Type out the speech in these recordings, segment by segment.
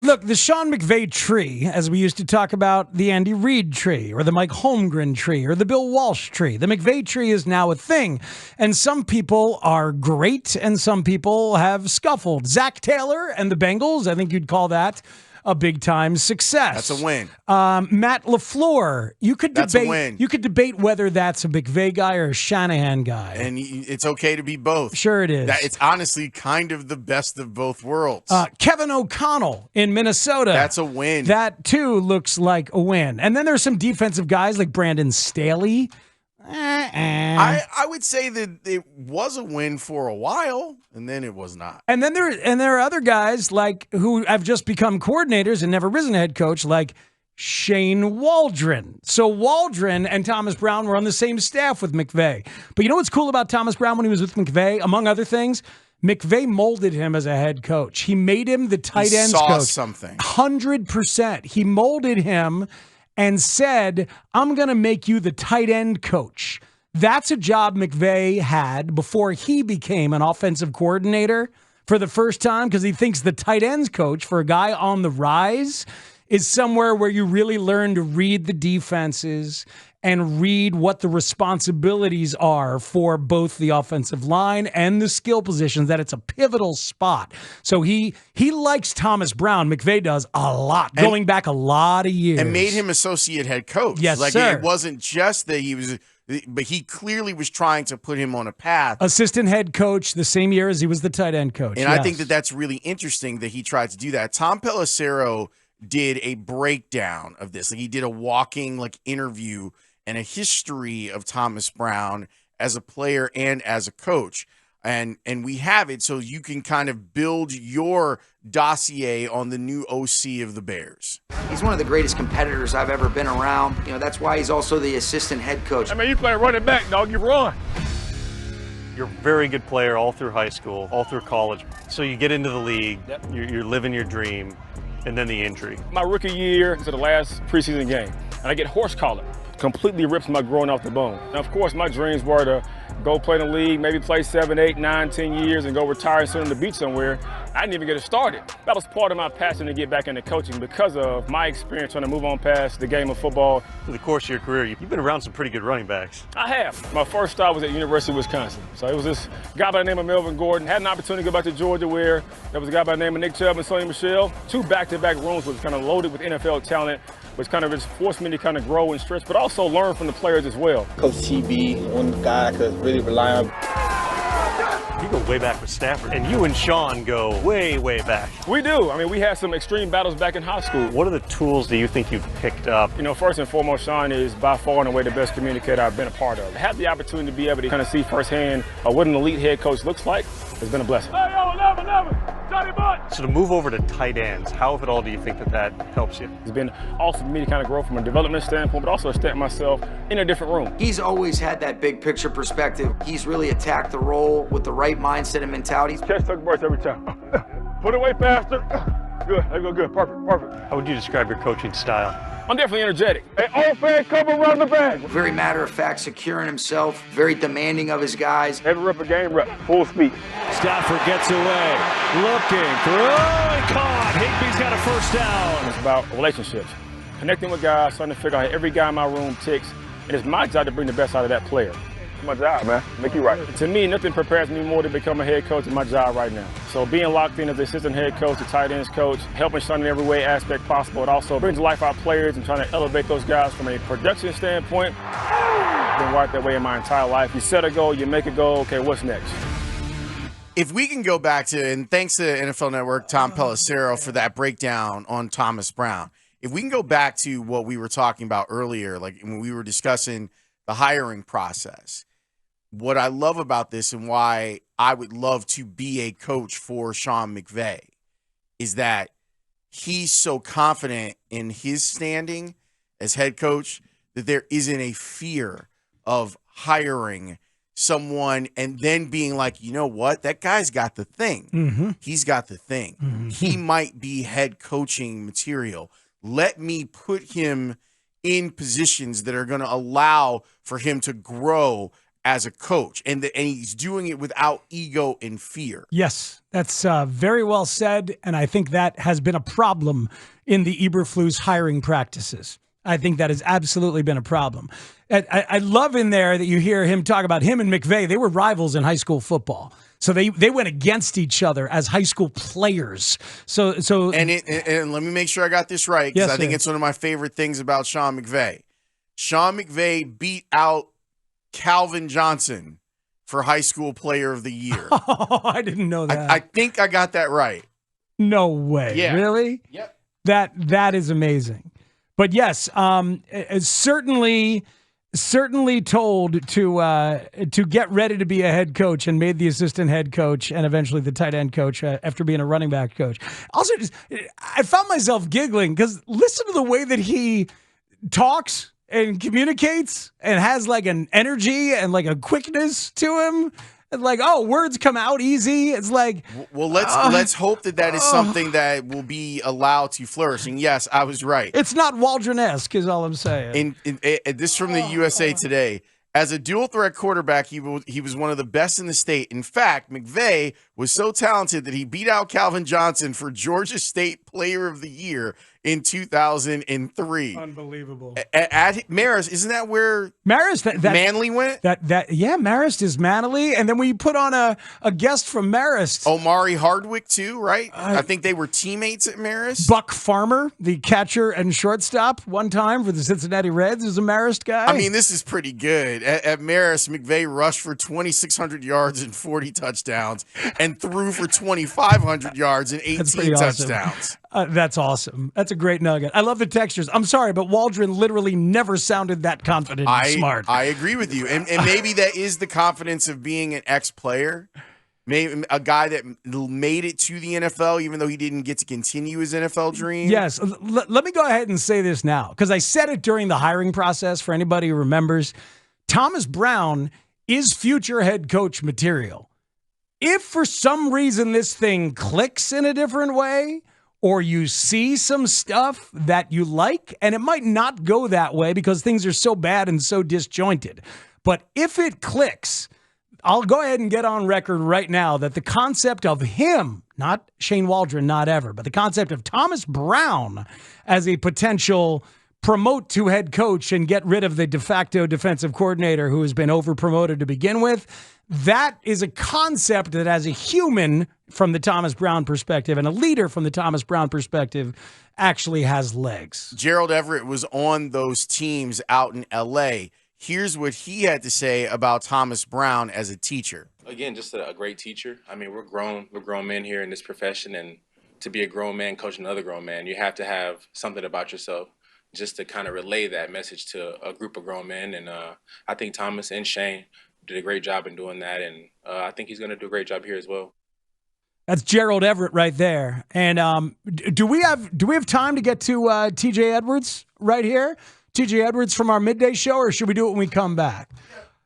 Look, the Sean McVay tree, as we used to talk about the Andy Reid tree or the Mike Holmgren tree or the Bill Walsh tree, the McVay tree is now a thing. And some people are great and some people have scuffled. Zach Taylor and the Bengals, I think you'd call that a big-time success. That's a win. Matt LaFleur, you could That's a win. You could debate whether that's a McVay guy or a Shanahan guy. And it's okay to be both. Sure it is. It's honestly kind of the best of both worlds. Kevin O'Connell in Minnesota. That's a win. That, too, looks like a win. And then there's some defensive guys like Brandon Staley. I would say that it was a win for a while, and then it was not. And then there are other guys like who have just become coordinators and never risen a head coach, like Shane Waldron. So Waldron and Thomas Brown were on the same staff with McVay. But you know what's cool about Thomas Brown when he was with McVay? Among other things, McVay molded him as a head coach. He made him the tight ends coach. He saw something. 100%. He molded him and said, I'm going to make you the tight end coach. That's a job McVay had before he became an offensive coordinator for the first time, because he thinks the tight ends coach for a guy on the rise is somewhere where you really learn to read the defenses and read what the responsibilities are for both the offensive line and the skill positions, that it's a pivotal spot. So he likes Thomas Brown. McVay does a lot, going back a lot of years. And made him associate head coach. Yes, like, sir. It wasn't just that he was, but he clearly was trying to put him on a path. Assistant head coach the same year as he was the tight end coach. And I think that that's really interesting that he tried to do that. Tom Pelissero did a breakdown of this. Like, he did a walking interview and a history of Thomas Brown as a player and as a coach. And we have it so you can kind of build your dossier on the new OC of the Bears. He's one of the greatest competitors I've ever been around. You know, that's why he's also the assistant head coach. I mean, you play running back, dog, you run. You're a very good player all through high school, all through college. So you get into the league, you're living your dream, and then the injury. My rookie year to the last preseason game, and I get horse collar. Completely rips my groin off the bone. Now, of course, my dreams were to go play in the league, maybe play 7, 8, 9, 10 years and go retire and sit on the beach somewhere. I didn't even get it started. That was part of my passion to get back into coaching because of my experience trying to move on past the game of football. Through the course of your career, you've been around some pretty good running backs. I have. My first stop was at University of Wisconsin. So it was this guy by the name of Melvin Gordon. Had an opportunity to go back to Georgia where there was a guy by the name of Nick Chubb and Sonny Michel. 2 back-to-back rooms was kind of loaded with NFL talent, which kind of just forced me to kind of grow and stretch, but also learn from the players as well. Coach TB, one guy I could really rely on. You go way back with Stafford, and you and Sean go way, way back. We do. I mean, we had some extreme battles back in high school. What are the tools do you think you've picked up? You know, first and foremost, Sean is by far and away the best communicator I've been a part of. I had the opportunity to be able to kind of see firsthand what an elite head coach looks like. It's been a blessing. Hey, yo, 11, Johnny Butt! So to move over to tight ends, how, if at all, do you think that helps you? It's been awesome for me to kind of grow from a development standpoint, but also stamp myself in a different room. He's always had that big picture perspective. He's really attacked the role with the right mindset and mentality. Catch tuck burst every time. Put it away faster. Good, there you go, good, perfect. How would you describe your coaching style? I'm definitely energetic. Hey, offense, cover around the bag. Very matter-of-fact, securing himself, very demanding of his guys. Every rep a game rep, full speed. Stafford gets away, looking, throwing, caught. Higbee's got a first down. It's about relationships, connecting with guys, trying to figure out how every guy in my room ticks, and it's my job to bring the best out of that player. It's my job, man. Make you right. To me, nothing prepares me more to become a head coach than my job right now. So being locked in as the assistant head coach, the tight ends coach, helping Sean in every way aspect possible, it also brings to life our players and trying to elevate those guys from a production standpoint. I've been right that way in my entire life. You set a goal, you make a goal, okay, what's next? If we can go back to, and thanks to NFL Network, Tom Pelissero for that breakdown on Thomas Brown. If we can go back to what we were talking about earlier, like when we were discussing the hiring process, what I love about this and why I would love to be a coach for Sean McVay is that he's so confident in his standing as head coach that there isn't a fear of hiring someone and then being like, you know what, that guy's got the thing. Mm-hmm. He's got the thing. Mm-hmm. He might be head coaching material. Let me put him in positions that are going to allow for him to grow as a coach, and he's doing it without ego and fear. Yes, that's very well said, and I think that has been a problem in the Eberflus hiring practices. I think that has absolutely been a problem. I love in there that you hear him talk about him and McVey. They were rivals in high school football. So they went against each other as high school players. So and let me make sure I got this right, because I think it's one of my favorite things about Sean McVay. Sean McVay beat out Calvin Johnson for High School Player of the Year. Oh, I didn't know that. I think I got that right. No way. Yeah. Really? Yep. That is amazing. But yes, certainly told to get ready to be a head coach, and made the assistant head coach and eventually the tight end coach after being a running back coach. Also, I found myself giggling because listen to the way that he talks and communicates and has like an energy and like a quickness to him. And like, words come out easy. It's like, well, let's hope that is something that will be allowed to flourish. And yes, I was right. It's not Waldron-esque, is all I'm saying. This from the USA Today. As a dual threat quarterback, he was one of the best in the state. In fact, McVey was so talented that he beat out Calvin Johnson for Georgia State Player of the Year in 2003. Unbelievable. At Marist, isn't that where Marist Manly went? Yeah, Marist is Manly, and then we put on a guest from Marist, Omari Hardwick too, right? I think they were teammates at Marist. Buck Farmer, the catcher and shortstop, one time for the Cincinnati Reds, is a Marist guy. I mean, this is pretty good. At Marist, McVay rushed for 2,600 yards and 40 touchdowns, and threw for 2,500 yards and 18 touchdowns. That's awesome. That's a great nugget. I love the textures. I'm sorry, but Waldron literally never sounded that confident and smart. I agree with you. And maybe that is the confidence of being an ex-player. Maybe a guy that made it to the NFL, even though he didn't get to continue his NFL dream. Yes. Let me go ahead and say this now, because I said it during the hiring process for anybody who remembers. Thomas Brown is future head coach material. If for some reason this thing clicks in a different way, or you see some stuff that you like, and it might not go that way because things are so bad and so disjointed. But if it clicks, I'll go ahead and get on record right now that the concept of him, not Shane Waldron, not ever, but the concept of Thomas Brown as a potential promote to head coach and get rid of the de facto defensive coordinator who has been over-promoted to begin with, that is a concept that as a human from the Thomas Brown perspective and a leader from the Thomas Brown perspective actually has legs. Gerald Everett was on those teams out in L.A. Here's what he had to say about Thomas Brown as a teacher. Again, just a great teacher. I mean, we're grown men here in this profession, and to be a grown man coaching another grown man, you have to have something about yourself just to kind of relay that message to a group of grown men. And I think Thomas and Shane did a great job in doing that, and I think he's going to do a great job here as well. That's Gerald Everett right there. And do we have time to get to TJ Edwards right here? TJ Edwards from our midday show, or should we do it when we come back?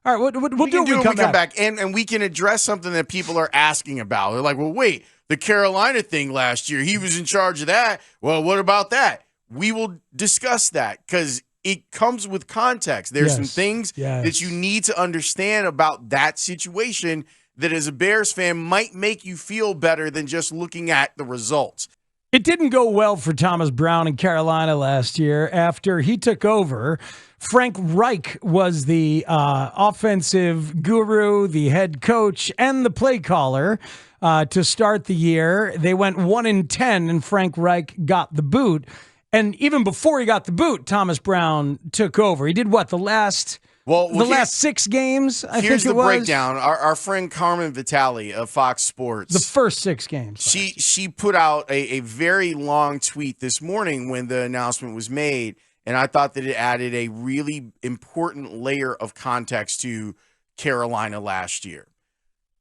All right, we'll do it when we come back. And we can address something that people are asking about. They're like, well, wait, the Carolina thing last year, he was in charge of that. Well, what about that? We will discuss that because it comes with context. There's some things that you need to understand about that situation that as a Bears fan might make you feel better than just looking at the results. It didn't go well for Thomas Brown in Carolina last year. After he took over, Frank Reich was the offensive guru, the head coach, and the play caller to start the year. They went 1-10, and Frank Reich got the boot. And even before he got the boot, Thomas Brown took over. He did what, the last 6 games, I think it was? Here's the breakdown. Our friend Carmen Vitale of Fox Sports. The first 6 games. She put out a very long tweet this morning when the announcement was made, and I thought that it added a really important layer of context to Carolina last year.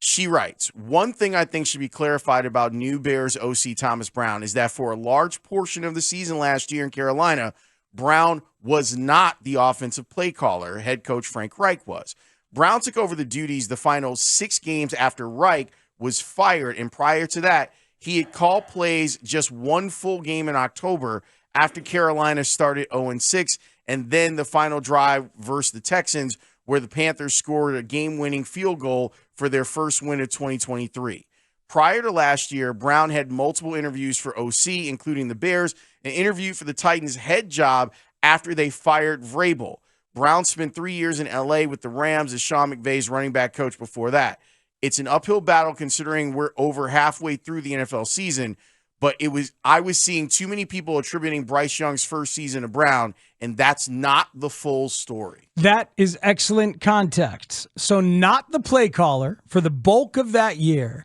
She writes, one thing I think should be clarified about new Bears OC Thomas Brown is that for a large portion of the season last year in Carolina, Brown was not the offensive play caller. Head coach Frank Reich was. Brown took over the duties the final 6 games after Reich was fired, and prior to that, he had called plays just 1 full game in October after Carolina started 0-6, and then the final drive versus the Texans where the Panthers scored a game-winning field goal for their first win of 2023. Prior to last year, Brown had multiple interviews for OC, including the Bears, an interview for the Titans' head job after they fired Vrabel. Brown spent 3 years in L.A. with the Rams as Sean McVay's running back coach before that. It's an uphill battle considering we're over halfway through the NFL season, but I was seeing too many people attributing Bryce Young's first season to Brown, and that's not the full story. That is excellent context. So not the play caller for the bulk of that year,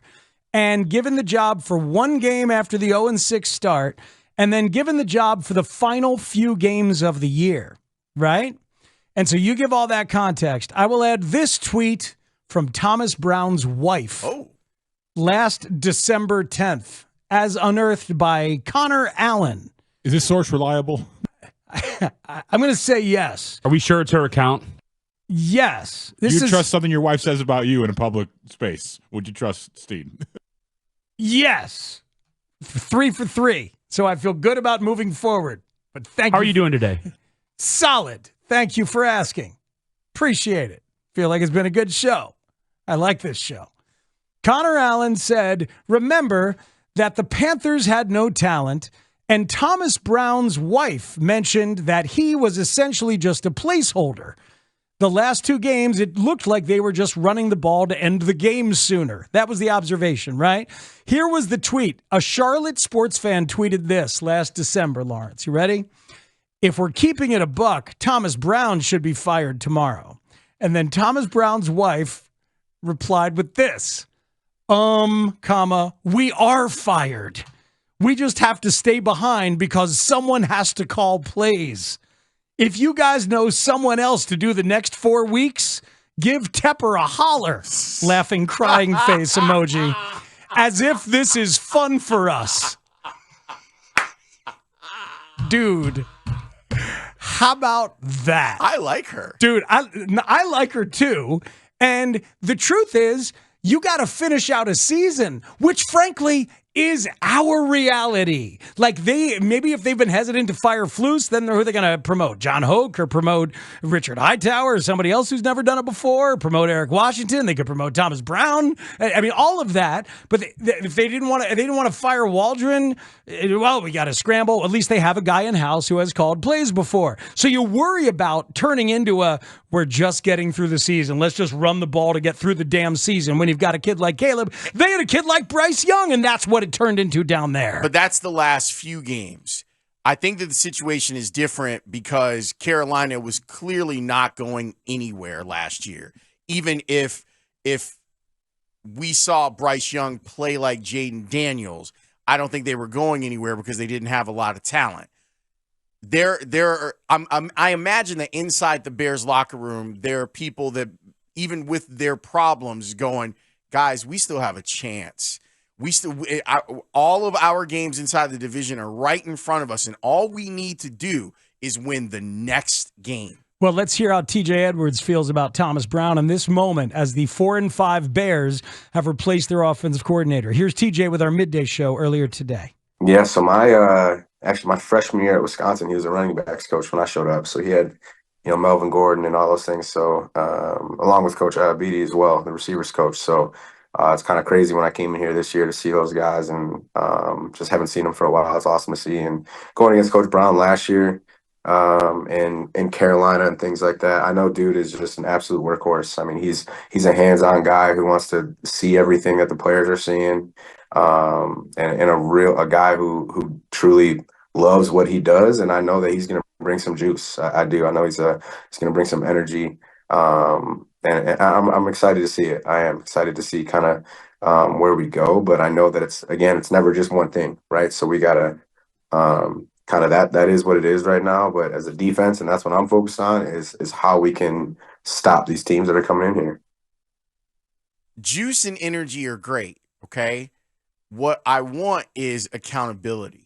and given the job for one game after the 0-6 start, and then given the job for the final few games of the year, right? And so you give all that context. I will add this tweet from Thomas Brown's wife last December 10th, as unearthed by Connor Allen. Is this source reliable? I'm going to say yes. Are we sure it's her account? Yes. Do you trust something your wife says about you in a public space? Would you trust Steve? Yes. 3 for 3. So I feel good about moving forward. But thank you. How are you doing today? Solid. Thank you for asking. Appreciate it. Feel like it's been a good show. I like this show. Connor Allen said, remember that the Panthers had no talent, and Thomas Brown's wife mentioned that he was essentially just a placeholder. The last 2 games, it looked like they were just running the ball to end the game sooner. That was the observation, right? Here was the tweet. A Charlotte sports fan tweeted this last December, Lawrence. You ready? If we're keeping it a buck, Thomas Brown should be fired tomorrow. And then Thomas Brown's wife replied with this, we are fired. We just have to stay behind because someone has to call plays. If you guys know someone else to do the next 4 weeks, give Tepper a holler. Laughing, crying face emoji. As if this is fun for us. Dude, how about that? I like her. Dude, I like her too. And the truth is, you got to finish out a season, which frankly is our reality. Like maybe if they've been hesitant to fire Flus, then who are they going to promote? John Hoke, or promote Richard Hightower, or somebody else who's never done it before? Promote Eric Washington. They could promote Thomas Brown. I mean, all of that. But if they didn't want to fire Waldron, well, we got to scramble. At least they have a guy in house who has called plays before. So you worry about turning into we're just getting through the season. Let's just run the ball to get through the damn season. When you've got a kid like Caleb, they had a kid like Bryce Young, and that's what it turned into down there. But that's the last few games. I think that the situation is different because Carolina was clearly not going anywhere last year. Even if we saw Bryce Young play like Jaden Daniels, I don't think they were going anywhere because they didn't have a lot of talent. I imagine that inside the Bears locker room, there are people that, even with their problems, going, guys, we still have a chance. All of our games inside the division are right in front of us, and all we need to do is win the next game. Well, let's hear how TJ Edwards feels about Thomas Brown in this moment as the 4-5 Bears have replaced their offensive coordinator. Here's TJ with our midday show earlier today. Yeah, so my freshman year at Wisconsin, he was a running backs coach when I showed up. So he had, Melvin Gordon and all those things. So along with Coach Beatty as well, the receivers coach. So it's kind of crazy when I came in here this year to see those guys, and just haven't seen them for a while. It's awesome to see. And going against Coach Brown last year and in Carolina and things like that, I know dude is just an absolute workhorse. I mean, he's a hands-on guy who wants to see everything that the players are seeing, and a guy who truly loves what he does. And I know that he's going to bring some juice. I do. I know he's going to bring some energy. And I'm excited to see it. I am excited to see kind of where we go, but I know that it's never just one thing, right? So we got to kind of that is what it is right now. But as a defense, and that's what I'm focused on, is how we can stop these teams that are coming in here. Juice and energy are great, okay? What I want is accountability.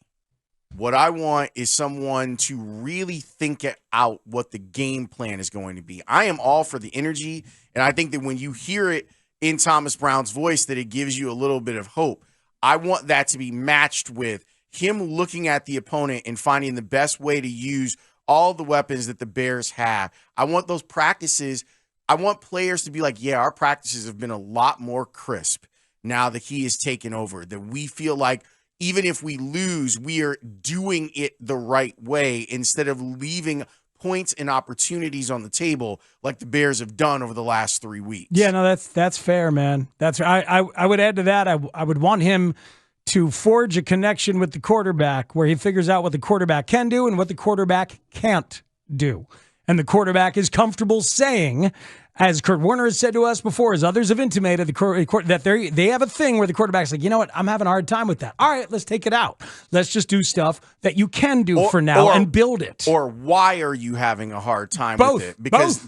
What I want is someone to really think out what the game plan is going to be. I am all for the energy, and I think that when you hear it in Thomas Brown's voice, that it gives you a little bit of hope. I want that to be matched with him looking at the opponent and finding the best way to use all the weapons that the Bears have. I want those practices. I want players to be like, yeah, our practices have been a lot more crisp now that he has taken over, that we feel like even if we lose, we are doing it the right way instead of leaving points and opportunities on the table like the Bears have done over the last 3 weeks. Yeah, no, that's fair, man. I would add to that. I would want him to forge a connection with the quarterback where he figures out what the quarterback can do and what the quarterback can't do. And the quarterback is comfortable saying, as Kurt Warner has said to us before, as others have intimated, that they have a thing where the quarterback's like, you know what, I'm having a hard time with that. All right, let's take it out. Let's just do stuff that you can do for now and build it. Or why are you having a hard time Both. with it? Because